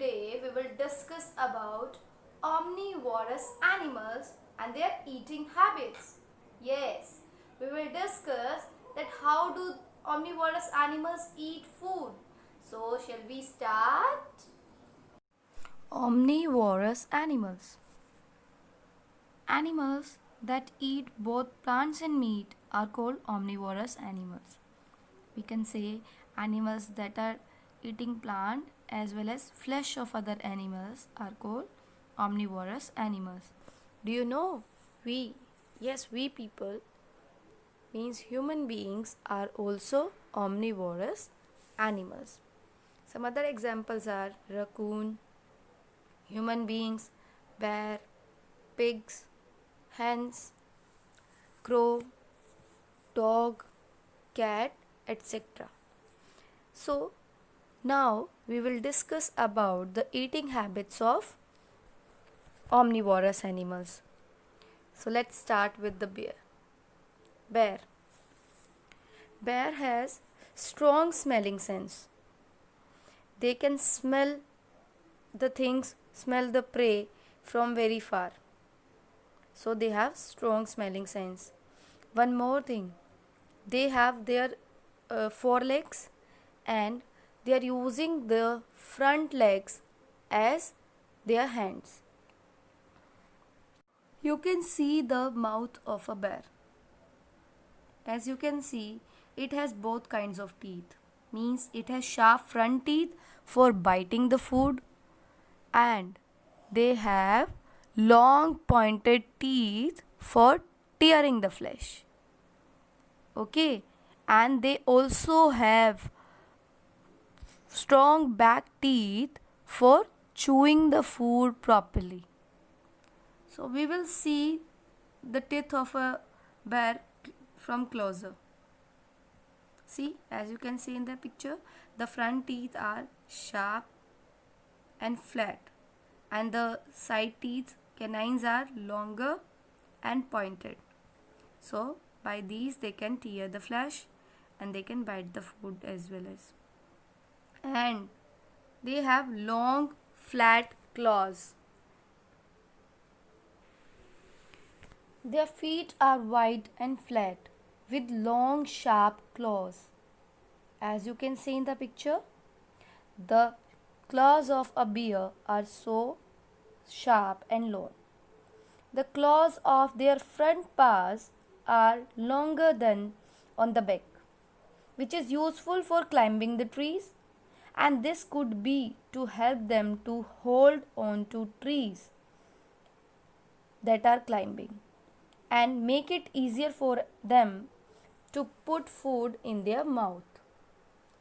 Today we will discuss about omnivorous animals and their eating habits. Yes, we will discuss that how do omnivorous animals eat food. So shall we start? Omnivorous animals. Animals that eat both plants and meat are called omnivorous animals. We can say animals that are eating plant as well as flesh of other animals are called omnivorous animals. Do you know we people means human beings are also omnivorous animals. Some other examples are raccoon, human beings, bear, pigs, hens, crow, dog, cat, etc. So now we will discuss about the eating habits of omnivorous animals. So let's start with the bear. Bear. Bear has strong smelling sense. They can smell the prey from very far. So they have strong smelling sense. One more thing, they have their forelegs and they are using the front legs as their hands. You can see the mouth of a bear. As you can see, it has both kinds of teeth. Means it has sharp front teeth for biting the food and they have long pointed teeth for tearing the flesh. Okay, and they also have strong back teeth for chewing the food properly. So we will see the teeth of a bear from closer. See, as you can see in the picture, the front teeth are sharp and flat and the side teeth canines are longer and pointed. So by these they can tear the flesh and they can bite the food as well as. And they have long flat claws. Their feet are wide and flat with long sharp claws. As you can see in the picture, the claws of a bear are so sharp and long. The claws of their front paws are longer than on the back, which is useful for climbing the trees, and this could be to help them to hold on to trees that are climbing and make it easier for them to put food in their mouth.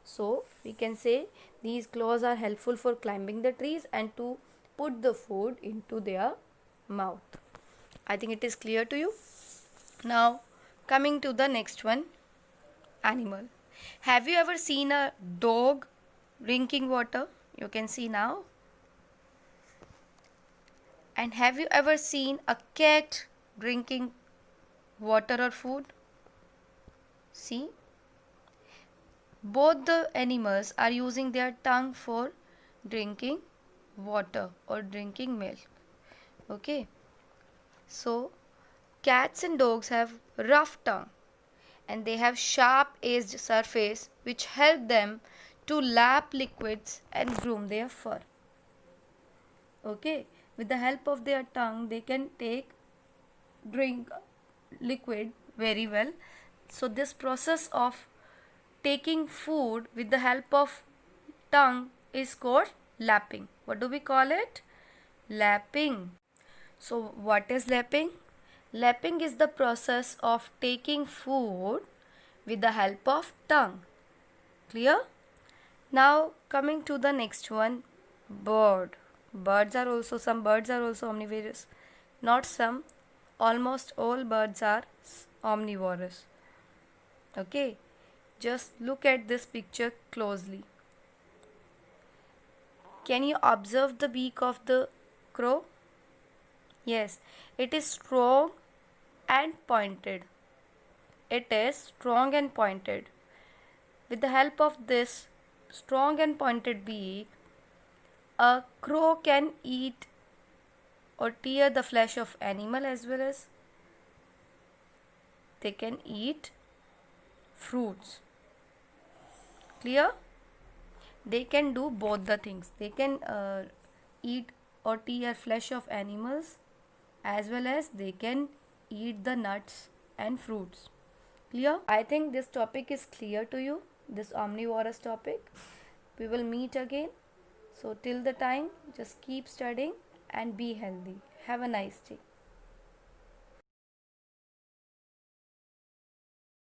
So we can say these claws are helpful for climbing the trees and to put the food into their mouth. I think it is clear to you. Now coming to the next one, animal. Have you ever seen a dog drinking water? You can see now. And have you ever seen a cat drinking water or food? See, both the animals are using their tongue for drinking water or drinking milk. Okay, so cats and dogs have rough tongue and they have sharp edged surface which help them to lap liquids and groom their fur. Okay, with the help of their tongue they can drink liquid very well. So this process of taking food with the help of tongue is called lapping. What do we call it? Lapping. So what is lapping? Lapping is the process of taking food with the help of tongue. Clear? Now coming to the next one, bird. Some birds are also omnivorous. Not some, almost all birds are omnivorous. Okay, just look at this picture closely. Can you observe the beak of the crow? Yes, it is strong and pointed. It is strong and pointed. With the help of this strong and pointed beak, A crow can eat or tear the flesh of animal, as well as they can eat fruits. Clear? They can do both the things. They can eat or tear flesh of animals, as well as they can eat the nuts and fruits. Clear? I think this topic is clear to you, this omnivorous topic. We will meet again. So till the time, just keep studying and be healthy. Have a nice day.